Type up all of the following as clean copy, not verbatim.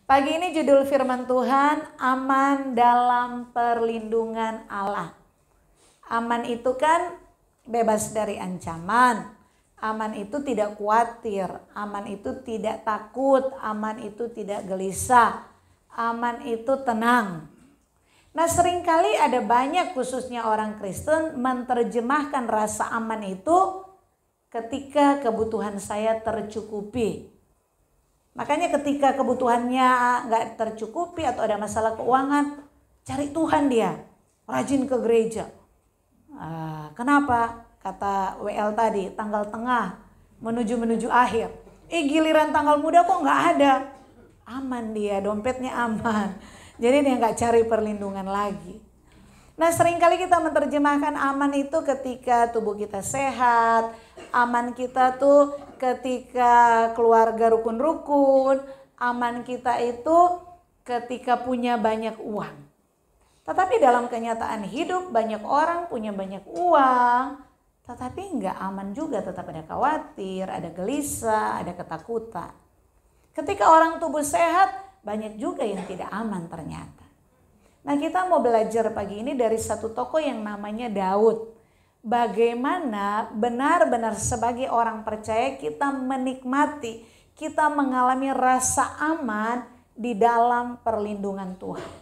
Pagi ini judul firman Tuhan, aman dalam perlindungan Allah. Aman itu kan bebas dari ancaman. Aman itu tidak khawatir, aman itu tidak takut, aman itu tidak gelisah, aman itu tenang. Nah, seringkali ada banyak khususnya orang Kristen menerjemahkan rasa aman itu ketika kebutuhan saya tercukupi. Makanya ketika kebutuhannya nggak tercukupi atau ada masalah keuangan, cari Tuhan dia, rajin ke gereja. Kenapa? Kata WL tadi, tanggal tengah menuju akhir. Giliran tanggal muda kok nggak ada. Aman dia, dompetnya aman. Jadi dia nggak cari perlindungan lagi. Nah, seringkali kita menerjemahkan aman itu ketika tubuh kita sehat, aman kita tuh ketika keluarga rukun-rukun, aman kita itu ketika punya banyak uang. Tetapi dalam kenyataan hidup banyak orang punya banyak uang, tetapi nggak aman juga, tetap ada khawatir, ada gelisah, ada ketakutan. Ketika orang tubuh sehat, banyak juga yang tidak aman ternyata. Nah, kita mau belajar pagi ini dari satu tokoh yang namanya Daud. Bagaimana benar-benar sebagai orang percaya kita menikmati, kita mengalami rasa aman di dalam perlindungan Tuhan.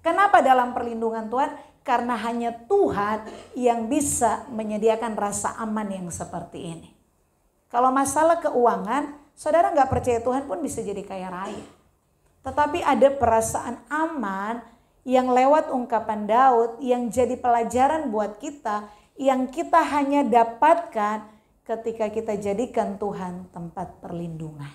Kenapa dalam perlindungan Tuhan? Karena hanya Tuhan yang bisa menyediakan rasa aman yang seperti ini. Kalau masalah keuangan, saudara nggak percaya Tuhan pun bisa jadi kaya raya. Tetapi ada perasaan aman yang lewat ungkapan Daud yang jadi pelajaran buat kita, yang kita hanya dapatkan ketika kita jadikan Tuhan tempat perlindungan.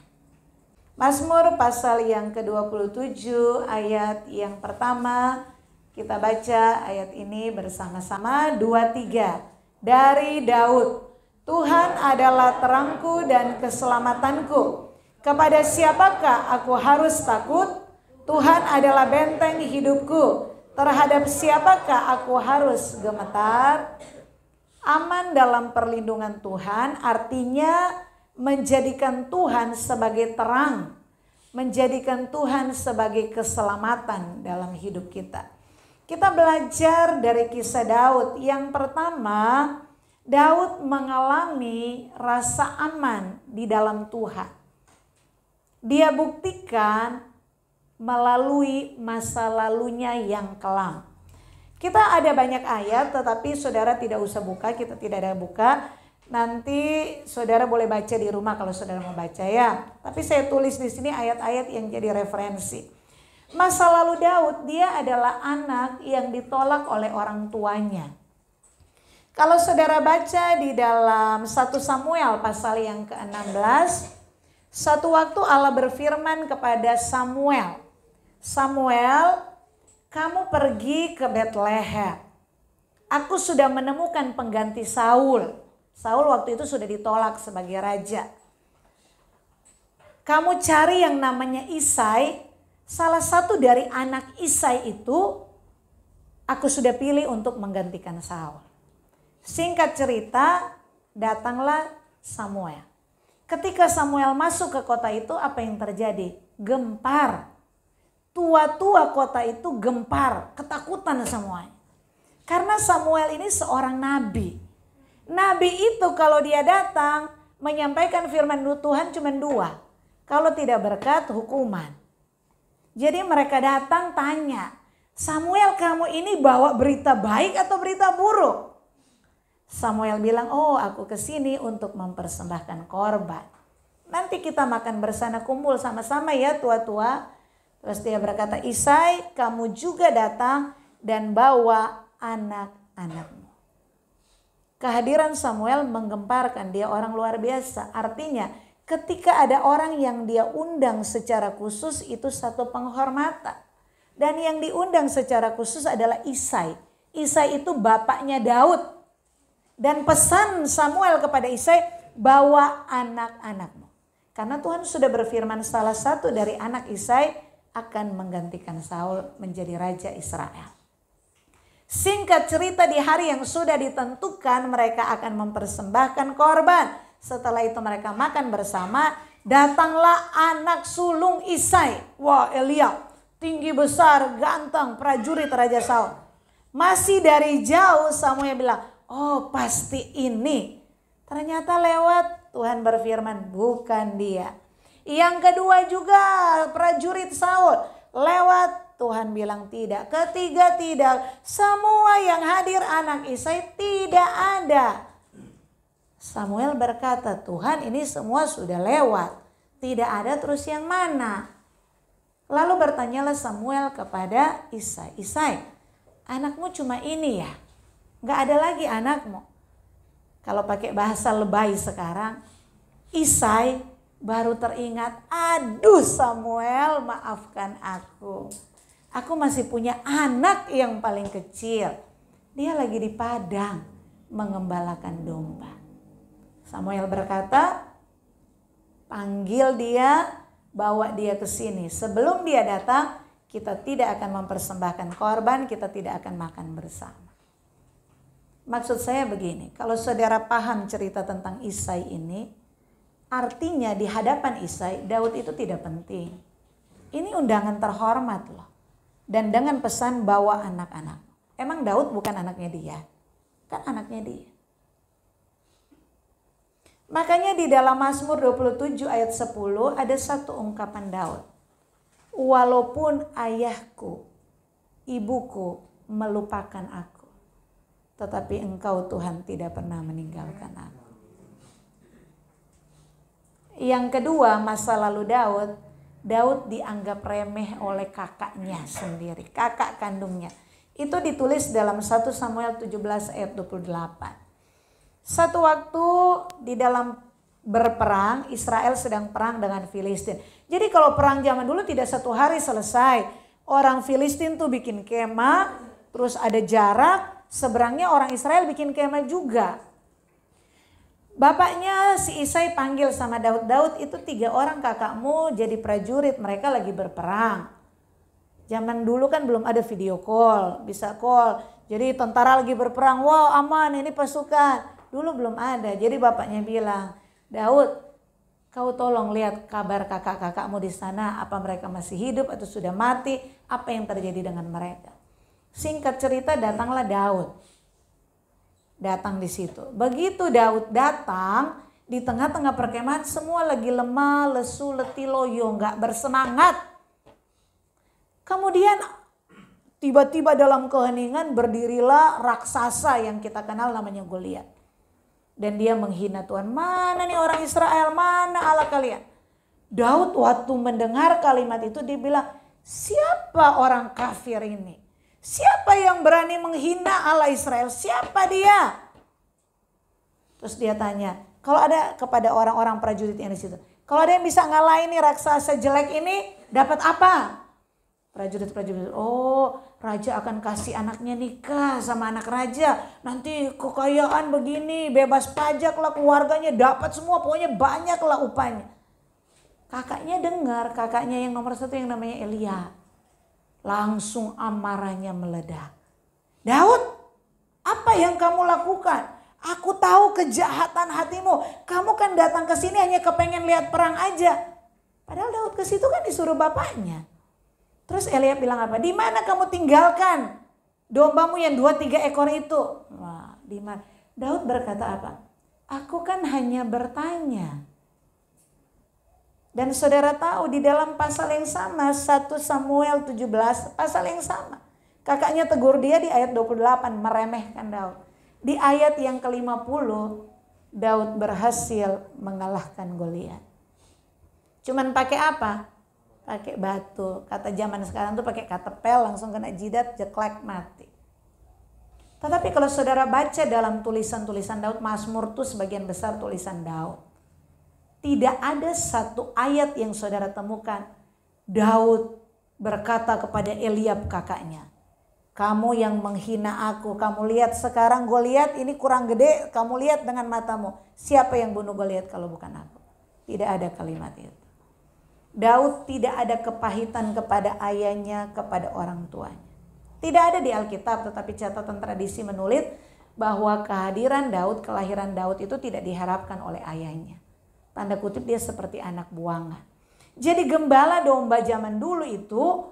Mazmur pasal yang ke-27 ayat yang pertama, kita baca ayat ini bersama-sama 2-3 dari Daud. Tuhan adalah terangku dan keselamatanku. Kepada siapakah aku harus takut? Tuhan adalah benteng hidupku. Terhadap siapakah aku harus gemetar? Aman dalam perlindungan Tuhan artinya menjadikan Tuhan sebagai terang, menjadikan Tuhan sebagai keselamatan dalam hidup kita. Kita belajar dari kisah Daud. Yang pertama, Daud mengalami rasa aman di dalam Tuhan. Dia buktikan melalui masa lalunya yang kelam. Kita ada banyak ayat, tetapi saudara tidak usah buka, kita tidak ada buka. Nanti saudara boleh baca di rumah kalau saudara mau baca ya. Tapi saya tulis di sini ayat-ayat yang jadi referensi. Masa lalu Daud, dia adalah anak yang ditolak oleh orang tuanya. Kalau saudara baca di dalam 1 Samuel pasal yang ke-16, satu waktu Allah berfirman kepada Samuel, Samuel, kamu pergi ke Betlehem. Aku sudah menemukan pengganti Saul. Saul waktu itu sudah ditolak sebagai raja. Kamu cari yang namanya Isai. Salah satu dari anak Isai itu aku sudah pilih untuk menggantikan Saul. Singkat cerita, datanglah Samuel. Ketika Samuel masuk ke kota itu, apa yang terjadi? Gempar. Tua-tua kota itu gempar, ketakutan semuanya. Karena Samuel ini seorang nabi. Nabi itu kalau dia datang menyampaikan firman Tuhan cuma 2. Kalau tidak berkat, hukuman. Jadi mereka datang tanya, Samuel, kamu ini bawa berita baik atau berita buruk? Samuel bilang, oh aku kesini untuk mempersembahkan korban. Nanti kita makan bersama, kumpul sama-sama ya tua-tua. Terus dia berkata, Isai, kamu juga datang dan bawa anak-anakmu. Kehadiran Samuel menggemparkan, dia orang luar biasa. Artinya ketika ada orang yang dia undang secara khusus itu satu penghormatan. Dan yang diundang secara khusus adalah Isai. Isai itu bapaknya Daud. Dan pesan Samuel kepada Isai, bawa anak-anakmu. Karena Tuhan sudah berfirman salah satu dari anak Isai akan menggantikan Saul menjadi raja Israel. Singkat cerita, di hari yang sudah ditentukan mereka akan mempersembahkan korban. Setelah itu mereka makan bersama. Datanglah anak sulung Isai. Wah, Eliab tinggi besar, ganteng, prajurit Raja Saul. Masih dari jauh Samuel bilang, oh pasti ini. Ternyata lewat Tuhan berfirman, bukan dia. Yang kedua juga prajurit Saul, lewat Tuhan bilang tidak. Ketiga tidak. Semua yang hadir anak Isai tidak ada. Samuel berkata, Tuhan ini semua sudah lewat. Tidak ada, terus yang mana? Lalu bertanyalah Samuel kepada Isai. Isai, anakmu cuma ini ya? Gak ada lagi anakmu? Kalau pakai bahasa lebay sekarang, Isai baru teringat, aduh Samuel maafkan aku. Aku masih punya anak yang paling kecil. Dia lagi di padang mengembalakan domba. Samuel berkata, panggil dia, bawa dia ke sini. Sebelum dia datang, kita tidak akan mempersembahkan korban, kita tidak akan makan bersama. Maksud saya begini, kalau saudara paham cerita tentang Isai ini, artinya di hadapan Isai, Daud itu tidak penting. Ini undangan terhormat loh. Dan dengan pesan bawa anak-anak. Emang Daud bukan anaknya dia? Kan anaknya dia. Makanya di dalam Mazmur 27 ayat 10 ada satu ungkapan Daud. Walaupun ayahku, ibuku melupakan aku, tetapi engkau Tuhan tidak pernah meninggalkan aku. Yang kedua, masa lalu Daud dianggap remeh oleh kakaknya sendiri, kakak kandungnya. Itu ditulis dalam 1 Samuel 17 ayat 28. Satu waktu di dalam berperang, Israel sedang perang dengan Filistin. Jadi kalau perang zaman dulu tidak satu hari selesai. Orang Filistin tuh bikin kemah, terus ada jarak, seberangnya orang Israel bikin kemah juga. Bapaknya si Isai panggil sama Daud, Daud itu 3 orang kakakmu jadi prajurit, mereka lagi berperang. Zaman dulu kan belum ada video call, bisa call. Jadi tentara lagi berperang, wow aman ini pasukan. Dulu belum ada, jadi bapaknya bilang, Daud, kau tolong lihat kabar kakak-kakakmu di sana, apa mereka masih hidup atau sudah mati, apa yang terjadi dengan mereka. Singkat cerita, datanglah Daud. Datang di situ. Begitu Daud datang, di tengah-tengah perkemahan semua lagi lemah, lesu, letih, loyo, nggak bersemangat. Kemudian tiba-tiba dalam keheningan berdirilah raksasa yang kita kenal namanya Goliat. Dan dia menghina Tuhan. Mana nih orang Israel? Mana Allah kalian? Daud waktu mendengar kalimat itu dia bilang, siapa orang kafir ini? Siapa yang berani menghina Allah Israel? Siapa dia? Terus dia tanya, kalau ada kepada orang-orang prajurit yang di situ, kalau ada yang bisa ngalahin nih raksasa jelek ini, dapat apa? Prajurit-prajurit, oh raja akan kasih anaknya nikah sama anak raja. Nanti kekayaan begini, bebas pajak lah, keluarganya dapat semua, pokoknya banyak lah upahnya. Kakaknya dengar, kakaknya yang nomor 1 yang namanya Eliab. Langsung amarahnya meledak. Daud, apa yang kamu lakukan? Aku tahu kejahatan hatimu. Kamu kan datang ke sini hanya kepengen lihat perang aja. Padahal Daud ke situ kan disuruh bapaknya. Terus Eliab bilang apa? Di mana kamu tinggalkan dombamu yang 2-3 ekor itu? Wah, di mana? Daud berkata apa? Aku kan hanya bertanya. Dan saudara tahu di dalam pasal yang sama, 1 Samuel 17, pasal yang sama. Kakaknya tegur dia di ayat 28, meremehkan Daud. Di ayat yang ke-50, Daud berhasil mengalahkan Goliat. Cuman pakai apa? Pakai batu. Kata zaman sekarang tuh pakai katepel, langsung kena jidat, jeklek, mati. Tetapi kalau saudara baca dalam tulisan-tulisan Daud, Mazmur tuh sebagian besar tulisan Daud. Tidak ada satu ayat yang saudara temukan Daud berkata kepada Eliab kakaknya, kamu yang menghina aku, kamu lihat sekarang Goliat ini kurang gede, kamu lihat dengan matamu. Siapa yang bunuh Goliat kalau bukan aku? Tidak ada kalimat itu. Daud tidak ada kepahitan kepada ayahnya, kepada orang tuanya. Tidak ada di Alkitab, tetapi catatan tradisi menulis bahwa kehadiran Daud, kelahiran Daud itu tidak diharapkan oleh ayahnya. Tanda kutip dia seperti anak buangan. Jadi gembala domba zaman dulu itu,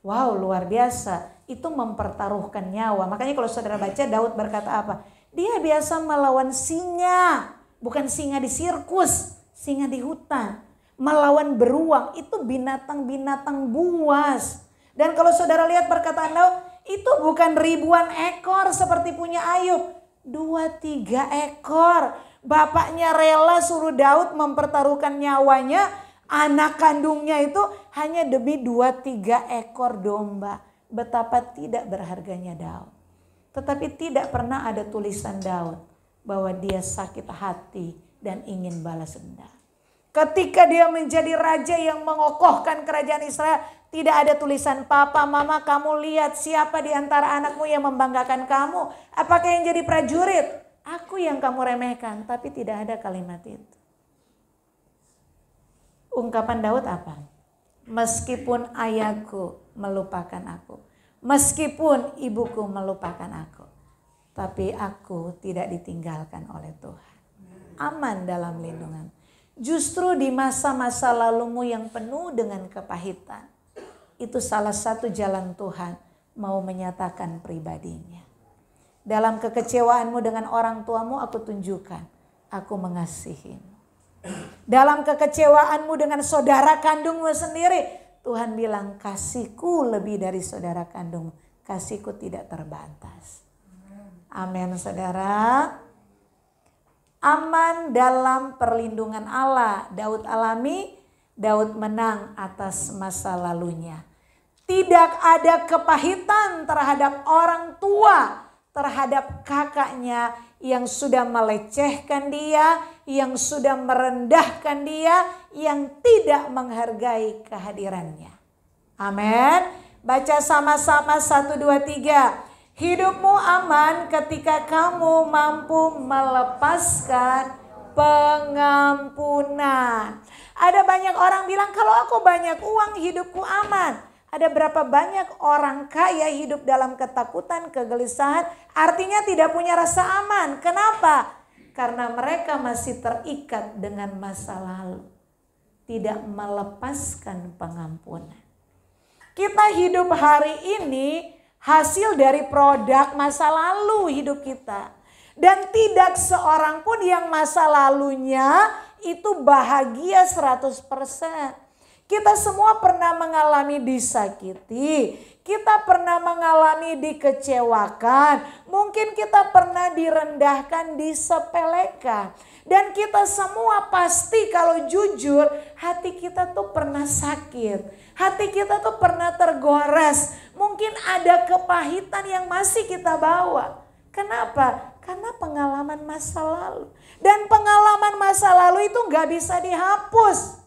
wow luar biasa. Itu mempertaruhkan nyawa. Makanya kalau saudara baca Daud berkata apa? Dia biasa melawan singa. Bukan singa di sirkus, singa di hutan. Melawan beruang, itu binatang-binatang buas. Dan kalau saudara lihat perkataan Daud, itu bukan ribuan ekor seperti punya Ayub. 2-3 ekor. Bapaknya rela suruh Daud mempertaruhkan nyawanya. Anak kandungnya itu hanya demi 2-3 ekor domba. Betapa tidak berharganya Daud. Tetapi tidak pernah ada tulisan Daud bahwa dia sakit hati dan ingin balas dendam. Ketika dia menjadi raja yang mengokohkan kerajaan Israel, tidak ada tulisan, papa, mama, kamu lihat siapa di antara anakmu yang membanggakan kamu. Apakah yang jadi prajurit? Aku yang kamu remehkan, tapi tidak ada kalimat itu. Ungkapan Daud apa? Meskipun ayahku melupakan aku, meskipun ibuku melupakan aku, tapi aku tidak ditinggalkan oleh Tuhan. Aman dalam lindungan. Justru di masa-masa lalumu yang penuh dengan kepahitan, itu salah satu jalan Tuhan mau menyatakan pribadinya. Dalam kekecewaanmu dengan orang tuamu, aku tunjukkan, aku mengasihimu. Dalam kekecewaanmu dengan saudara kandungmu sendiri, Tuhan bilang, kasihku lebih dari saudara kandungmu. Kasihku tidak terbatas. Amin, saudara. Aman dalam perlindungan Allah. Daud alami, Daud menang atas masa lalunya. Tidak ada kepahitan terhadap orang tua, terhadap kakaknya yang sudah melecehkan dia, yang sudah merendahkan dia, yang tidak menghargai kehadirannya. Amin. Baca sama-sama 1, 2, 3. Hidupmu aman ketika kamu mampu melepaskan pengampunan. Ada banyak orang bilang kalau aku banyak uang hidupku aman. Ada berapa banyak orang kaya hidup dalam ketakutan, kegelisahan, artinya tidak punya rasa aman. Kenapa? Karena mereka masih terikat dengan masa lalu. Tidak melepaskan pengampunan. Kita hidup hari ini hasil dari produk masa lalu hidup kita. Dan tidak seorang pun yang masa lalunya itu bahagia 100%. Kita semua pernah mengalami disakiti. Kita pernah mengalami dikecewakan. Mungkin kita pernah direndahkan, disepelekan. Dan kita semua pasti kalau jujur hati kita tuh pernah sakit. Hati kita tuh pernah tergores. Mungkin ada kepahitan yang masih kita bawa. Kenapa? Karena pengalaman masa lalu. Dan pengalaman masa lalu itu gak bisa dihapus.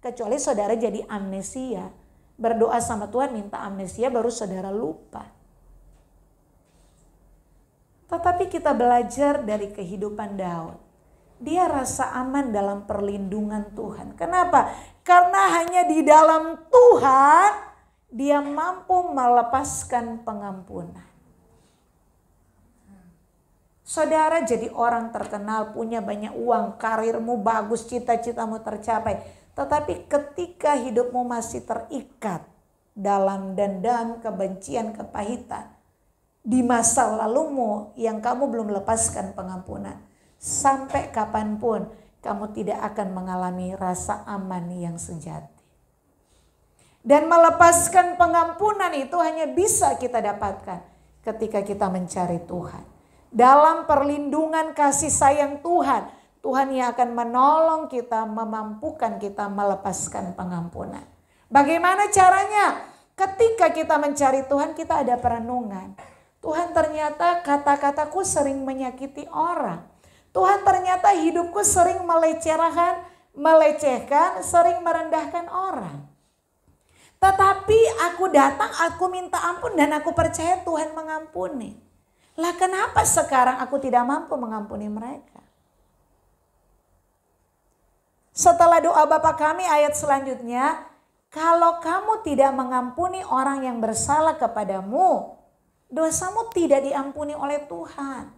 Kecuali saudara jadi amnesia. Berdoa sama Tuhan minta amnesia baru saudara lupa. Tetapi kita belajar dari kehidupan Daud. Dia rasa aman dalam perlindungan Tuhan. Kenapa? Karena hanya di dalam Tuhan dia mampu melepaskan pengampunan. Saudara jadi orang terkenal, punya banyak uang, karirmu bagus, cita-citamu tercapai. Tetapi ketika hidupmu masih terikat dalam dendam, kebencian, kepahitan. Di masa lalumu yang kamu belum lepaskan pengampunan. Sampai kapanpun kamu tidak akan mengalami rasa aman yang sejati. Dan melepaskan pengampunan itu hanya bisa kita dapatkan ketika kita mencari Tuhan. Dalam perlindungan kasih sayang Tuhan, Tuhan yang akan menolong kita, memampukan kita melepaskan pengampunan. Bagaimana caranya? Ketika kita mencari Tuhan, kita ada perenungan. Tuhan, ternyata kata-kataku sering menyakiti orang. Tuhan, ternyata hidupku sering melecehkan, sering merendahkan orang. Tetapi aku datang, aku minta ampun dan aku percaya Tuhan mengampuni. Lah kenapa sekarang aku tidak mampu mengampuni mereka? Setelah doa Bapa kami ayat selanjutnya, kalau kamu tidak mengampuni orang yang bersalah kepadamu, dosamu tidak diampuni oleh Tuhan.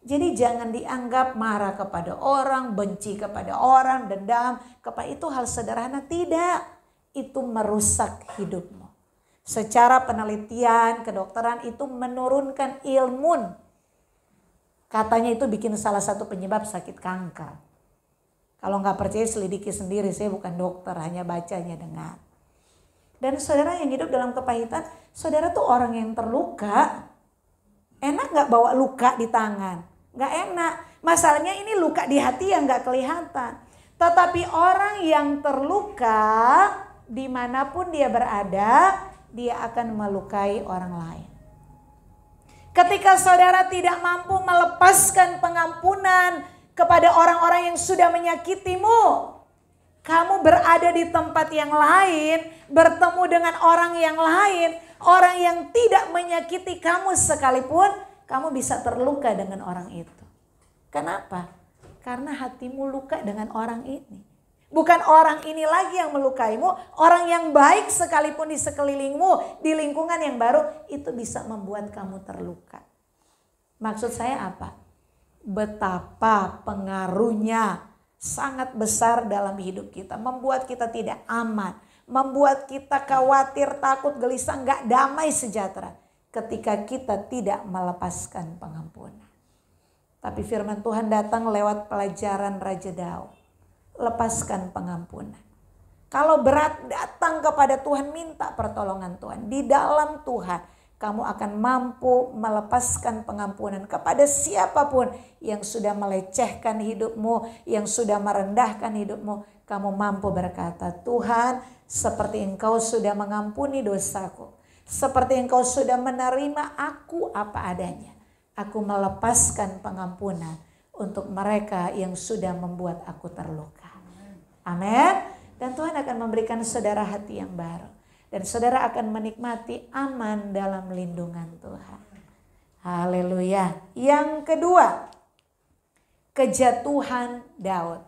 Jadi jangan dianggap marah kepada orang, benci kepada orang, dendam kepada itu hal sederhana. Tidak, itu merusak hidupmu. Secara penelitian kedokteran itu menurunkan ilmu. Katanya itu bikin salah satu penyebab sakit kanker. Kalau nggak percaya selidiki sendiri, saya bukan dokter, hanya bacanya dengar. Dan saudara yang hidup dalam kepahitan, saudara tuh orang yang terluka. Enak nggak bawa luka di tangan? Nggak enak. Masalahnya ini luka di hati yang nggak kelihatan. Tetapi orang yang terluka, dimanapun dia berada, dia akan melukai orang lain. Ketika saudara tidak mampu melepaskan pengampunan kepada orang-orang yang sudah menyakitimu, kamu berada di tempat yang lain, bertemu dengan orang yang lain, orang yang tidak menyakiti kamu sekalipun, kamu bisa terluka dengan orang itu. Kenapa? Karena hatimu luka dengan orang ini. Bukan orang ini lagi yang melukaimu, orang yang baik sekalipun di sekelilingmu, di lingkungan yang baru, itu bisa membuat kamu terluka. Maksud saya apa? Betapa pengaruhnya sangat besar dalam hidup kita. Membuat kita tidak aman. Membuat kita khawatir, takut, gelisah, gak damai sejahtera. Ketika kita tidak melepaskan pengampunan. Tapi firman Tuhan datang lewat pelajaran Raja Daud. Lepaskan pengampunan. Kalau berat, datang kepada Tuhan, minta pertolongan Tuhan. Di dalam Tuhan, kamu akan mampu melepaskan pengampunan kepada siapapun yang sudah melecehkan hidupmu, yang sudah merendahkan hidupmu. Kamu mampu berkata, Tuhan, seperti Engkau sudah mengampuni dosaku, seperti Engkau sudah menerima aku apa adanya, aku melepaskan pengampunan untuk mereka yang sudah membuat aku terluka. Amin. Dan Tuhan akan memberikan saudara hati yang baru. Dan saudara akan menikmati aman dalam lindungan Tuhan. Haleluya. Yang kedua, kejatuhan Daud.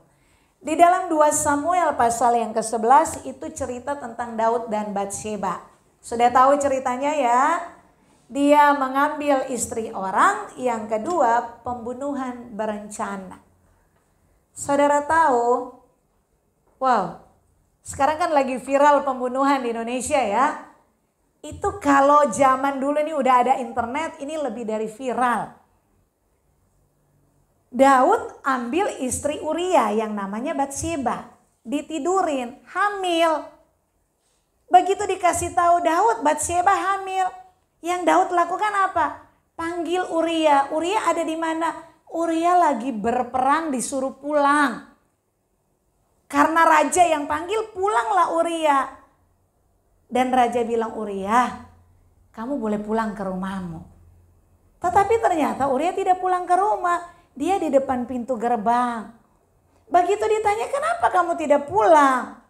Di dalam 2 Samuel pasal yang ke-11 itu cerita tentang Daud dan Batsheba. Sudah tahu ceritanya ya? Dia mengambil istri orang. Yang kedua, pembunuhan berencana. Saudara tahu, wow, sekarang kan lagi viral pembunuhan di Indonesia ya. Itu kalau zaman dulu ini udah ada internet, ini lebih dari viral. Daud ambil istri Uria yang namanya Batsheba. Ditidurin, hamil. Begitu dikasih tahu Daud, Batsheba hamil. Yang Daud lakukan apa? Panggil Uria. Uria ada di mana? Uria lagi berperang, disuruh pulang. Karena raja yang panggil, pulanglah Uria. Dan raja bilang, Uria, kamu boleh pulang ke rumahmu. Tetapi ternyata Uria tidak pulang ke rumah. Dia di depan pintu gerbang. Begitu ditanya, kenapa kamu tidak pulang?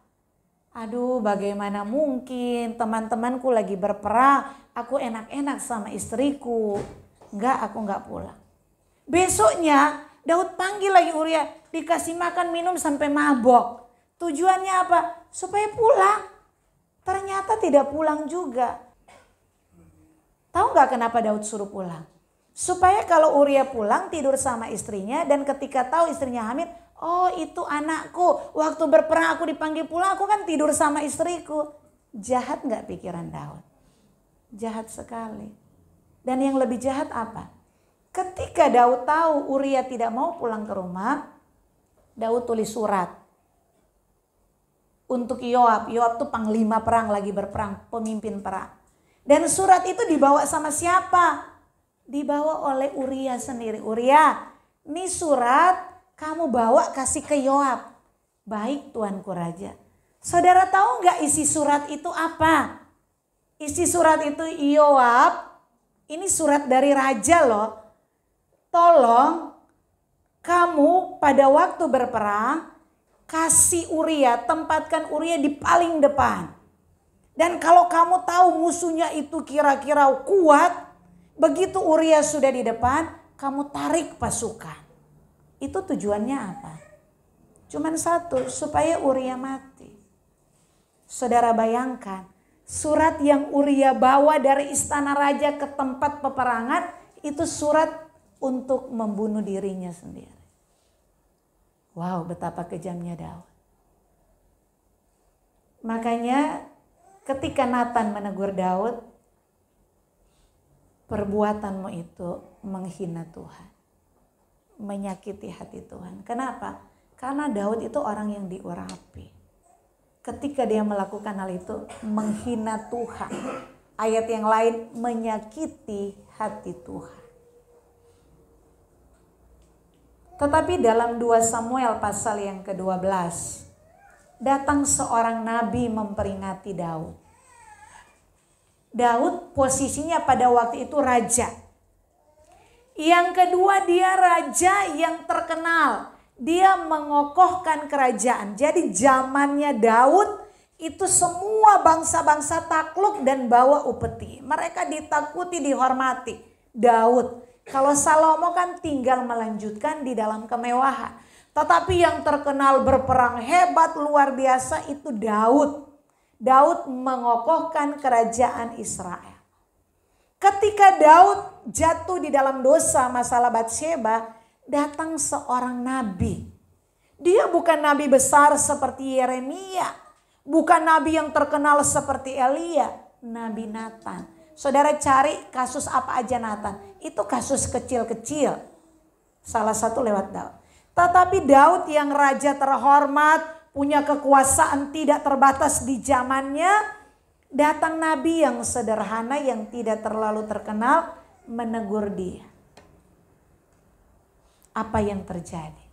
Aduh, bagaimana mungkin, teman-temanku lagi berperang, aku enak-enak sama istriku. Enggak, aku enggak pulang. Besoknya Daud panggil lagi Uria, dikasih makan minum sampai mabok. Tujuannya apa? Supaya pulang. Ternyata tidak pulang juga. Tahu nggak kenapa Daud suruh pulang? Supaya kalau Uria pulang tidur sama istrinya, dan ketika tahu istrinya hamil, oh itu anakku, waktu berperang aku dipanggil pulang, aku kan tidur sama istriku. Jahat nggak pikiran Daud? Jahat sekali. Dan yang lebih jahat apa? Ketika Daud tahu Uria tidak mau pulang ke rumah, Daud tulis surat untuk Yoab. Yoab tuh panglima perang, lagi berperang, pemimpin perang. Dan surat itu dibawa sama siapa? Dibawa oleh Uria sendiri. Uria, ini surat kamu bawa kasih ke Yoab. Baik tuanku raja. Saudara tahu nggak isi surat itu apa? Isi surat itu, Yoab, ini surat dari raja loh. Tolong kamu pada waktu berperang kasih Uria, tempatkan Uria di paling depan. Dan kalau kamu tahu musuhnya itu kira-kira kuat, begitu Uria sudah di depan, kamu tarik pasukan. Itu tujuannya apa? Cuman satu, supaya Uria mati. Saudara bayangkan, surat yang Uria bawa dari istana raja ke tempat peperangan, itu surat untuk membunuh dirinya sendiri. Wow, betapa kejamnya Daud. Makanya ketika Nathan menegur Daud, perbuatanmu itu menghina Tuhan, menyakiti hati Tuhan. Kenapa? Karena Daud itu orang yang diurapi. Ketika dia melakukan hal itu, menghina Tuhan. Ayat yang lain, menyakiti hati Tuhan. Tetapi dalam 2 Samuel pasal yang ke-12, datang seorang nabi memperingati Daud. Daud posisinya pada waktu itu raja. Yang kedua, dia raja yang terkenal. Dia mengokohkan kerajaan. Jadi zamannya Daud itu semua bangsa-bangsa takluk dan bawa upeti. Mereka ditakuti, dihormati. Daud. Kalau Salomo kan tinggal melanjutkan di dalam kemewahan. Tetapi yang terkenal berperang hebat luar biasa itu Daud. Daud mengokohkan kerajaan Israel. Ketika Daud jatuh di dalam dosa masalah Batsheba, datang seorang nabi. Dia bukan nabi besar seperti Yeremia, bukan nabi yang terkenal seperti Elia, Nabi Nathan. Saudara cari kasus apa aja Nathan, itu kasus kecil-kecil. Salah satu lewat Daud. Tetapi Daud yang raja terhormat, punya kekuasaan tidak terbatas di zamannya, datang nabi yang sederhana yang tidak terlalu terkenal menegur dia. Apa yang terjadi?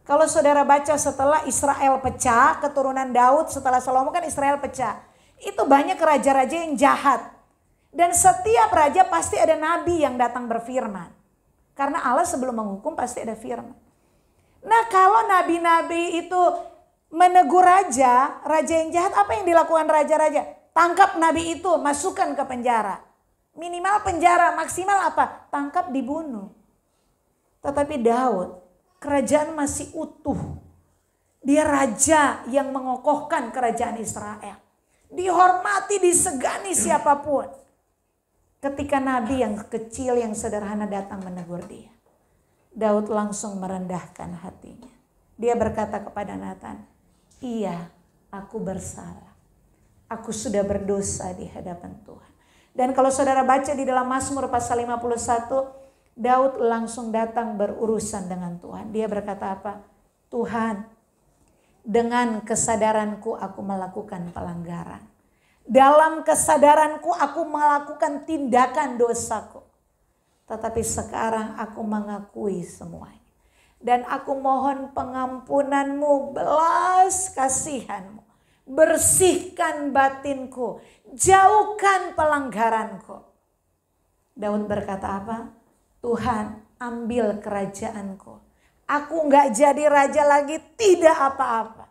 Kalau saudara baca setelah Israel pecah, keturunan Daud setelah Salomo kan Israel pecah. Itu banyak raja-raja yang jahat. Dan setiap raja pasti ada nabi yang datang berfirman. Karena Allah sebelum menghukum pasti ada firman. Nah kalau nabi-nabi itu menegur raja, raja yang jahat, apa yang dilakukan raja-raja? Tangkap nabi itu, masukkan ke penjara. Minimal penjara, maksimal apa? Tangkap, dibunuh. Tetapi Daud, kerajaan masih utuh. Dia raja yang mengokohkan kerajaan Israel. Dihormati, disegani siapapun. Ketika nabi yang kecil, yang sederhana datang menegur dia, Daud langsung merendahkan hatinya. Dia berkata kepada Nathan, iya, aku bersalah. Aku sudah berdosa di hadapan Tuhan. Dan kalau saudara baca di dalam Mazmur pasal 51, Daud langsung datang berurusan dengan Tuhan. Dia berkata apa? Tuhan, dengan kesadaranku aku melakukan pelanggaran. Dalam kesadaranku aku melakukan tindakan dosaku. Tetapi sekarang aku mengakui semuanya. Dan aku mohon pengampunanmu, belas kasihanmu. Bersihkan batinku, jauhkan pelanggaranku. Daud berkata apa? Tuhan, ambil kerajaanku. Aku gak jadi raja lagi, tidak apa-apa.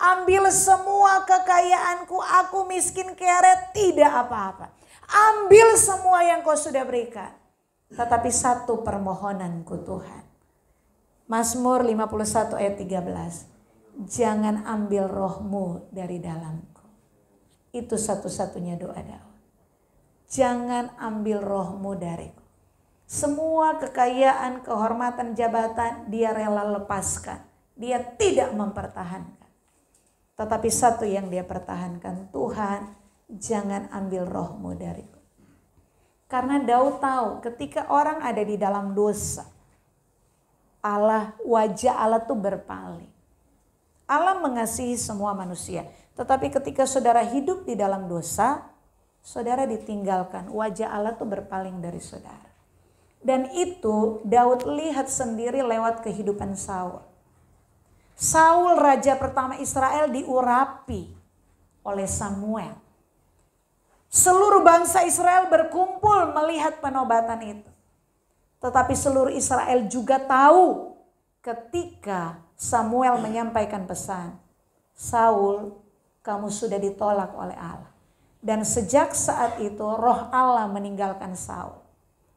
Ambil semua kekayaanku, aku miskin keret, tidak apa-apa. Ambil semua yang kau sudah berikan. Tetapi satu permohonanku Tuhan. Mazmur 51 ayat 13. Jangan ambil rohmu dari dalamku. Itu satu-satunya doa Daud. Jangan ambil rohmu dariku. Semua kekayaan, kehormatan, jabatan dia rela lepaskan. Dia tidak mempertahankan. Tetapi satu yang dia pertahankan, Tuhan jangan ambil rohmu dariku. Karena Daud tahu ketika orang ada di dalam dosa, wajah Allah tuh berpaling. Allah mengasihi semua manusia. Tetapi ketika saudara hidup di dalam dosa, saudara ditinggalkan. Wajah Allah tuh berpaling dari saudara. Dan itu Daud lihat sendiri lewat kehidupan Saul. Saul raja pertama Israel diurapi oleh Samuel. Seluruh bangsa Israel berkumpul melihat penobatan itu. Tetapi seluruh Israel juga tahu ketika Samuel menyampaikan pesan. Saul, kamu sudah ditolak oleh Allah. Dan sejak saat itu roh Allah meninggalkan Saul.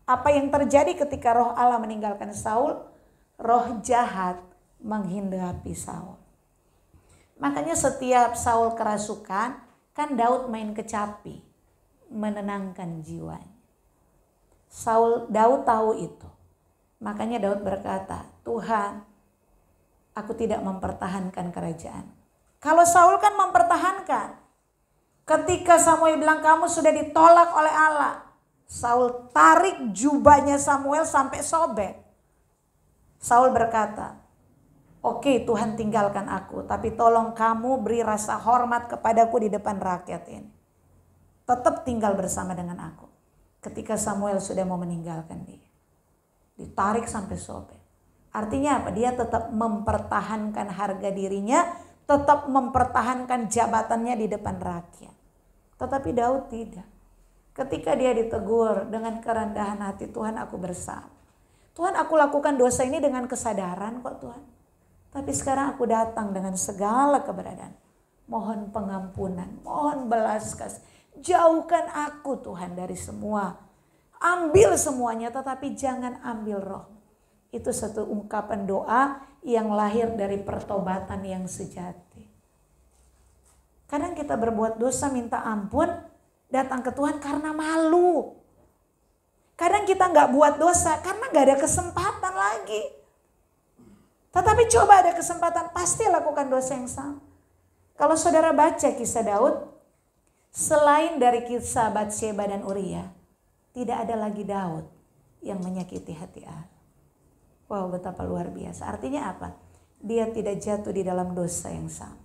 Apa yang terjadi ketika roh Allah meninggalkan Saul? Roh jahat menghinggapi Saul. Makanya setiap Saul kerasukan, kan Daud main kecapi, menenangkan jiwanya. Daud tahu itu. Makanya Daud berkata, Tuhan, aku tidak mempertahankan kerajaan. Kalau Saul kan mempertahankan. Ketika Samuel bilang kamu sudah ditolak oleh Allah, Saul tarik jubahnya Samuel sampai sobek. Saul berkata, oke, Tuhan tinggalkan aku, tapi tolong kamu beri rasa hormat kepadaku di depan rakyat ini. Tetap tinggal bersama dengan aku. Ketika Samuel sudah mau meninggalkan dia, ditarik sampai sobek. Artinya apa? Dia tetap mempertahankan harga dirinya, tetap mempertahankan jabatannya di depan rakyat. Tetapi Daud tidak. Ketika dia ditegur dengan kerendahan hati, Tuhan aku bersama. Tuhan aku lakukan dosa ini dengan kesadaran kok Tuhan. Tapi sekarang aku datang dengan segala keberadaan. Mohon pengampunan, mohon belas kasih. Jauhkan aku Tuhan dari semua. Ambil semuanya tetapi jangan ambil roh. Itu satu ungkapan doa yang lahir dari pertobatan yang sejati. Kadang kita berbuat dosa minta ampun, datang ke Tuhan karena malu. Kadang kita gak buat dosa karena gak ada kesempatan lagi. Tetapi coba ada kesempatan, pasti lakukan dosa yang sama. Kalau saudara baca kisah Daud, selain dari kisah Batsheba dan Uria, tidak ada lagi Daud yang menyakiti hati Allah. Wow, betapa luar biasa. Artinya apa? Dia tidak jatuh di dalam dosa yang sama.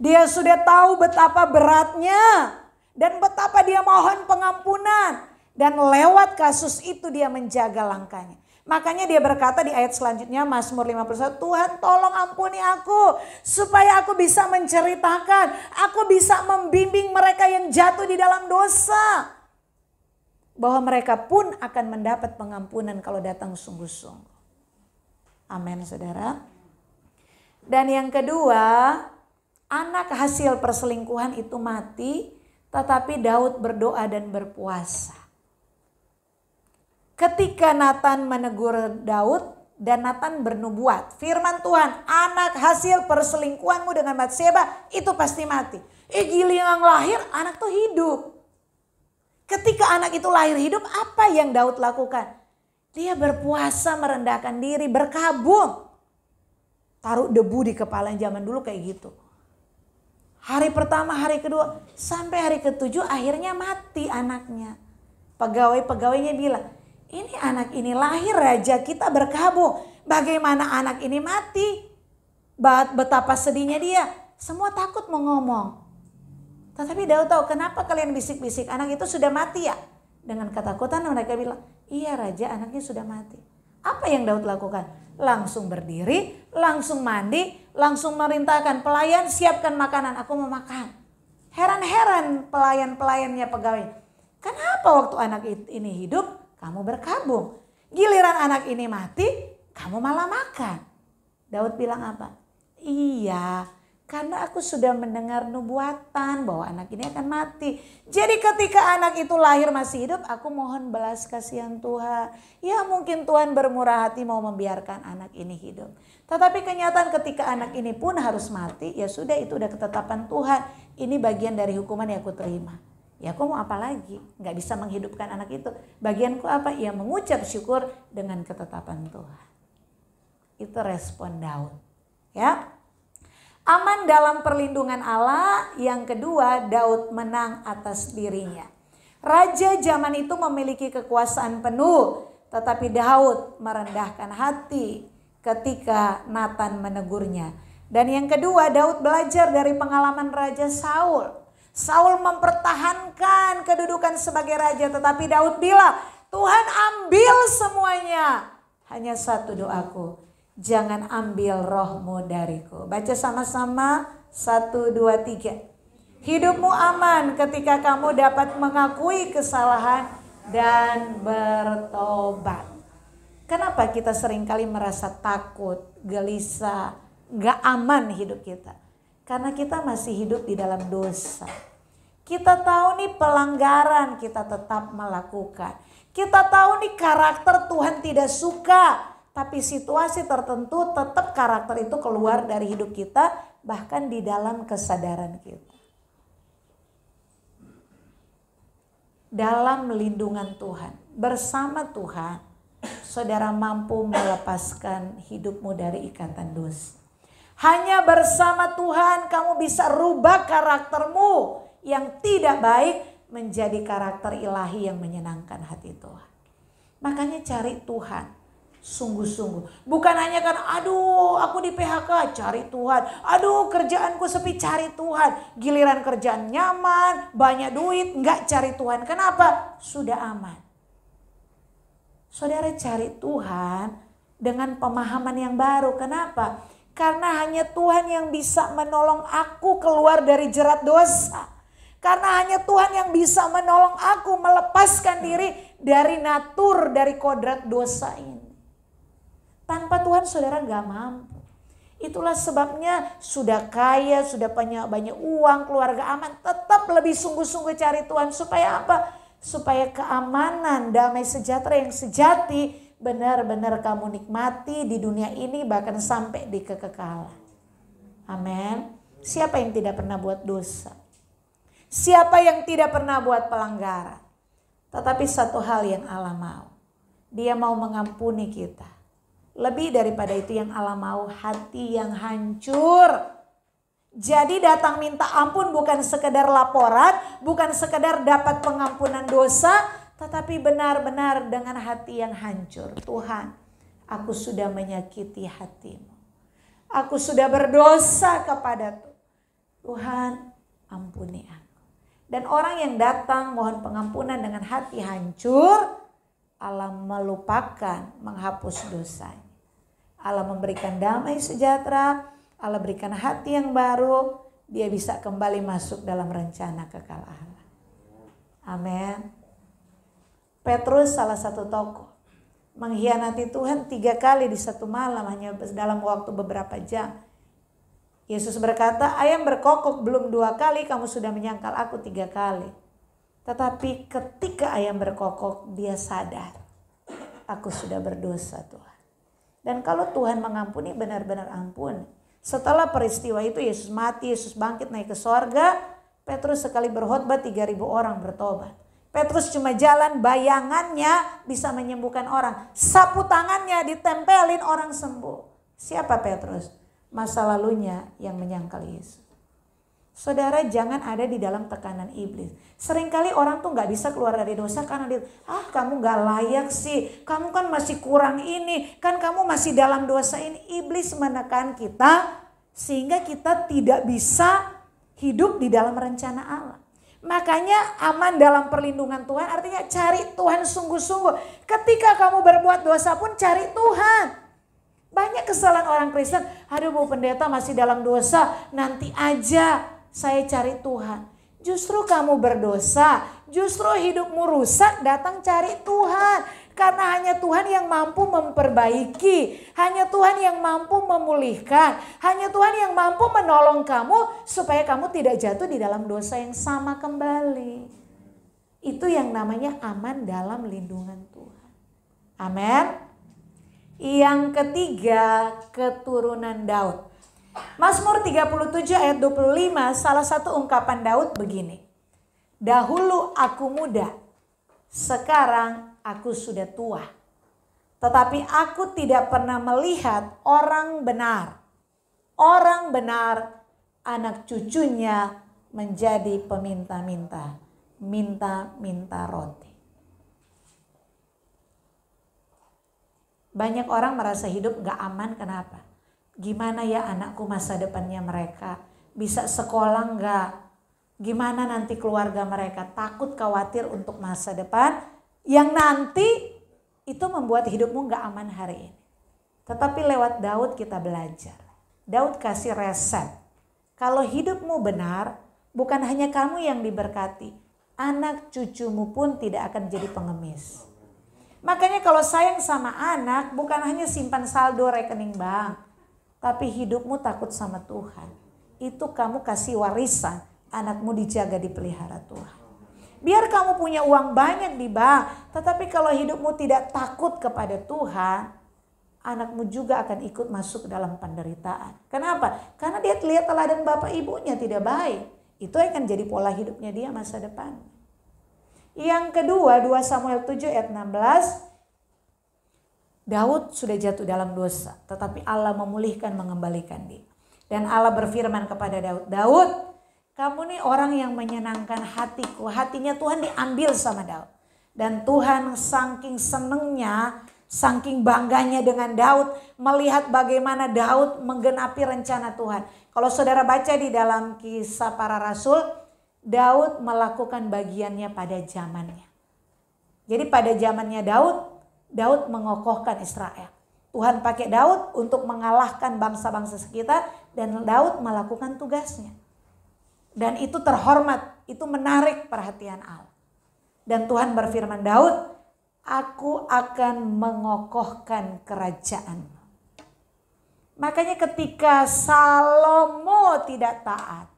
Dia sudah tahu betapa beratnya dan betapa dia mohon pengampunan. Dan lewat kasus itu dia menjaga langkahnya. Makanya dia berkata di ayat selanjutnya, Mazmur 51, Tuhan tolong ampuni aku supaya aku bisa menceritakan, aku bisa membimbing mereka yang jatuh di dalam dosa. Bahwa mereka pun akan mendapat pengampunan kalau datang sungguh-sungguh. Amin saudara. Dan yang kedua, anak hasil perselingkuhan itu mati, tetapi Daud berdoa dan berpuasa. Ketika Natan menegur Daud dan Natan bernubuat, firman Tuhan, anak hasil perselingkuhanmu dengan Batsheba itu pasti mati. Giliran lahir anak tuh hidup. Ketika anak itu lahir hidup, apa yang Daud lakukan? Dia berpuasa, merendahkan diri, berkabung. Taruh debu di kepala, zaman dulu kayak gitu. Hari pertama, hari kedua, sampai hari ketujuh akhirnya mati anaknya. Pegawai-pegawainya bilang, ini anak ini lahir raja kita berkabung. Bagaimana anak ini mati? Betapa sedihnya dia. Semua takut mau ngomong. Tetapi Daud tahu kenapa kalian bisik-bisik. Anak itu sudah mati ya? Dengan ketakutan mereka bilang, iya raja anaknya sudah mati. Apa yang Daud lakukan? Langsung berdiri, langsung mandi, langsung merintahkan pelayan siapkan makanan. Aku mau makan. Heran-heran pelayan-pelayannya pegawai. Kenapa waktu anak ini hidup? Kamu berkabung. Giliran anak ini mati, kamu malah makan. Daud bilang apa? Iya, karena aku sudah mendengar nubuatan bahwa anak ini akan mati. Jadi ketika anak itu lahir masih hidup, aku mohon belas kasihan Tuhan. Ya mungkin Tuhan bermurah hati mau membiarkan anak ini hidup. Tetapi kenyataan ketika anak ini pun harus mati, ya sudah itu udah ketetapan Tuhan. Ini bagian dari hukuman yang aku terima. Ya aku mau apa lagi? Gak bisa menghidupkan anak itu. Bagianku apa? Ya mengucap syukur dengan ketetapan Tuhan. Itu respon Daud. Ya. Aman dalam perlindungan Allah. Yang kedua, Daud menang atas dirinya. Raja zaman itu memiliki kekuasaan penuh. Tetapi Daud merendahkan hati ketika Natan menegurnya. Dan yang kedua, Daud belajar dari pengalaman Raja Saul. Saul mempertahankan kedudukan sebagai raja, tetapi Daud bilang, Tuhan ambil semuanya. Hanya satu doaku, jangan ambil rohmu dariku. Baca sama-sama, 1, 2, 3. Hidupmu aman ketika kamu dapat mengakui kesalahan dan bertobat. Kenapa kita seringkali merasa takut, gelisah, gak aman hidup kita? Karena kita masih hidup di dalam dosa. Kita tahu nih pelanggaran kita tetap melakukan. Kita tahu nih karakter Tuhan tidak suka. Tapi situasi tertentu tetap karakter itu keluar dari hidup kita. Bahkan di dalam kesadaran kita. Dalam lindungan Tuhan. bersama Tuhan, saudara mampu melepaskan hidupmu dari ikatan dosa. Hanya bersama Tuhan kamu bisa rubah karaktermu yang tidak baik menjadi karakter ilahi yang menyenangkan hati Tuhan. Makanya cari Tuhan sungguh-sungguh. Bukan hanya kan aduh aku di PHK cari Tuhan. Aduh kerjaanku sepi cari Tuhan. Giliran kerjaan nyaman, banyak duit, enggak cari Tuhan. Kenapa? Sudah aman. Saudara cari Tuhan dengan pemahaman yang baru. Kenapa? Karena hanya Tuhan yang bisa menolong aku keluar dari jerat dosa. Karena hanya Tuhan yang bisa menolong aku melepaskan diri dari natur, dari kodrat dosa ini. Tanpa Tuhan saudara gak mampu. Itulah sebabnya sudah kaya, sudah banyak uang, keluarga aman. Tetap lebih sungguh-sungguh cari Tuhan. Supaya apa? Supaya keamanan, damai sejahtera yang sejati benar-benar kamu nikmati di dunia ini bahkan sampai di kekekalan. Amin. Siapa yang tidak pernah buat dosa? Siapa yang tidak pernah buat pelanggaran? Tetapi satu hal yang Allah mau. Dia mau mengampuni kita. Lebih daripada itu yang Allah mau, hati yang hancur. Jadi datang minta ampun bukan sekedar laporan, bukan sekedar dapat pengampunan dosa, tetapi benar-benar dengan hati yang hancur. Tuhan, aku sudah menyakiti hatimu. Aku sudah berdosa kepadamu. Tuhan, ampuni aku. Dan orang yang datang mohon pengampunan dengan hati hancur, Allah melupakan, menghapus dosanya. Allah memberikan damai sejahtera, Allah berikan hati yang baru, dia bisa kembali masuk dalam rencana kekal Allah. Amin. Petrus salah satu tokoh mengkhianati Tuhan 3 kali di satu malam hanya dalam waktu beberapa jam. Yesus berkata, ayam berkokok belum 2 kali kamu sudah menyangkal aku 3 kali. Tetapi ketika ayam berkokok dia sadar, aku sudah berdosa Tuhan. Dan kalau Tuhan mengampuni benar-benar ampun. Setelah peristiwa itu Yesus mati, Yesus bangkit naik ke sorga. Petrus sekali berkhotbah 3.000 orang bertobat. Petrus cuma jalan bayangannya bisa menyembuhkan orang. Sapu tangannya ditempelin orang sembuh. Siapa Petrus? Masa lalunya yang menyangkal Yesus. Saudara jangan ada di dalam tekanan iblis. Seringkali orang tuh gak bisa keluar dari dosa karena dia, kamu gak layak sih. Kamu kan masih kurang ini. Kan kamu masih dalam dosa ini. Iblis menekan kita sehingga kita tidak bisa hidup di dalam rencana Allah. Makanya aman dalam perlindungan Tuhan artinya cari Tuhan sungguh-sungguh. Ketika kamu berbuat dosa pun cari Tuhan. Banyak kesalahan orang Kristen, aduh Bu Pendeta masih dalam dosa, nanti aja saya cari Tuhan. Justru kamu berdosa, justru hidupmu rusak, datang cari Tuhan. Karena hanya Tuhan yang mampu memperbaiki, hanya Tuhan yang mampu memulihkan, hanya Tuhan yang mampu menolong kamu supaya kamu tidak jatuh di dalam dosa yang sama kembali. Itu yang namanya aman dalam lindungan Tuhan. Amin. Yang ketiga, keturunan Daud. Mazmur 37 ayat 25, salah satu ungkapan Daud begini. Dahulu aku muda, sekarang aku sudah tua. Tetapi aku tidak pernah melihat orang benar. Orang benar, anak cucunya menjadi peminta-minta. Minta-minta roti. Banyak orang merasa hidup gak aman, kenapa? Gimana ya anakku masa depannya mereka? Bisa sekolah gak? Gimana nanti keluarga mereka? Takut khawatir untuk masa depan yang nanti itu membuat hidupmu gak aman hari ini. Tetapi lewat Daud kita belajar. Daud kasih resep. Kalau hidupmu benar, bukan hanya kamu yang diberkati. Anak cucumu pun tidak akan jadi pengemis. Makanya kalau sayang sama anak bukan hanya simpan saldo rekening bank. Tapi hidupmu takut sama Tuhan. Itu kamu kasih warisan. Anakmu dijaga dipelihara Tuhan. Biar kamu punya uang banyak di bank. Tetapi kalau hidupmu tidak takut kepada Tuhan. Anakmu juga akan ikut masuk dalam penderitaan. Kenapa? Karena dia lihat teladan bapak ibunya tidak baik. Itu akan jadi pola hidupnya dia masa depan. Yang kedua, 2 Samuel 7 ayat 16. Daud sudah jatuh dalam dosa, tetapi Allah memulihkan, mengembalikan dia. Dan Allah berfirman kepada Daud, Daud, kamu nih orang yang menyenangkan hatiku. Hatinya Tuhan diambil sama Daud. Dan Tuhan saking senengnya, saking bangganya dengan Daud, melihat bagaimana Daud menggenapi rencana Tuhan. Kalau saudara baca di dalam Kisah Para Rasul, Daud melakukan bagiannya pada zamannya. Jadi pada zamannya Daud mengokohkan Israel. Tuhan pakai Daud untuk mengalahkan bangsa-bangsa sekitar dan Daud melakukan tugasnya. Dan itu terhormat, itu menarik perhatian Allah. Dan Tuhan berfirman, Daud, aku akan mengokohkan kerajaanmu. Makanya ketika Salomo tidak taat,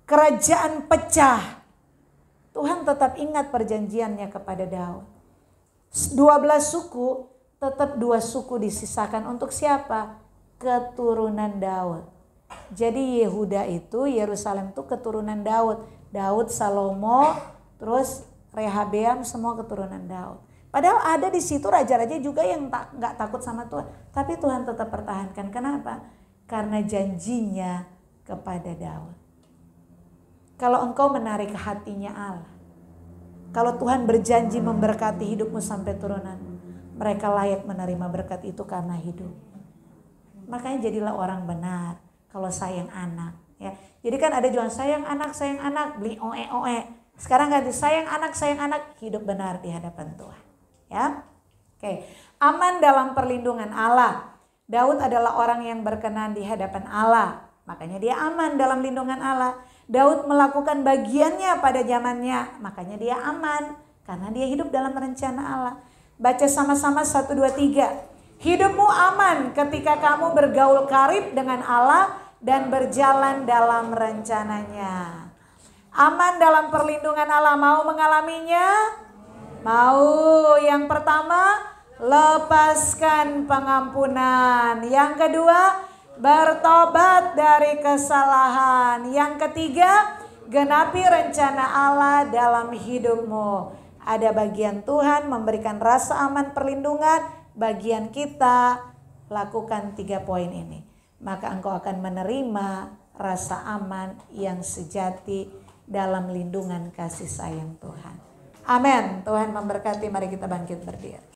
kerajaan pecah, Tuhan tetap ingat perjanjiannya kepada Daud. 12 suku, tetap 2 suku disisakan untuk siapa? Keturunan Daud. Jadi Yehuda itu, Yerusalem itu keturunan Daud. Daud, Salomo, terus Rehabeam, semua keturunan Daud. Padahal ada di situ raja-raja juga yang nggak takut sama Tuhan. Tapi Tuhan tetap pertahankan. Kenapa? Karena janjinya kepada Daud. Kalau engkau menarik hatinya Allah, kalau Tuhan berjanji memberkati hidupmu sampai turunanmu, mereka layak menerima berkat itu karena hidup. Makanya jadilah orang benar kalau sayang anak. Ya, jadi kan ada jualan sayang anak, beli oe. Sekarang ganti sayang anak, hidup benar di hadapan Tuhan. Ya, oke. Aman dalam perlindungan Allah. Daud adalah orang yang berkenan di hadapan Allah, makanya dia aman dalam lindungan Allah. Daud melakukan bagiannya pada zamannya, makanya dia aman karena dia hidup dalam rencana Allah. Baca sama-sama 1, 2, 3. Hidupmu aman ketika kamu bergaul karib dengan Allah dan berjalan dalam rencananya. Aman dalam perlindungan Allah, mau mengalaminya? Mau. Yang pertama, lepaskan pengampunan. Yang kedua, bertobat dari kesalahan. Yang ketiga, genapi rencana Allah dalam hidupmu. Ada bagian Tuhan memberikan rasa aman perlindungan, bagian kita lakukan 3 poin ini. Maka engkau akan menerima rasa aman yang sejati dalam lindungan kasih sayang Tuhan. Amin. Tuhan memberkati, mari kita bangkit berdiri.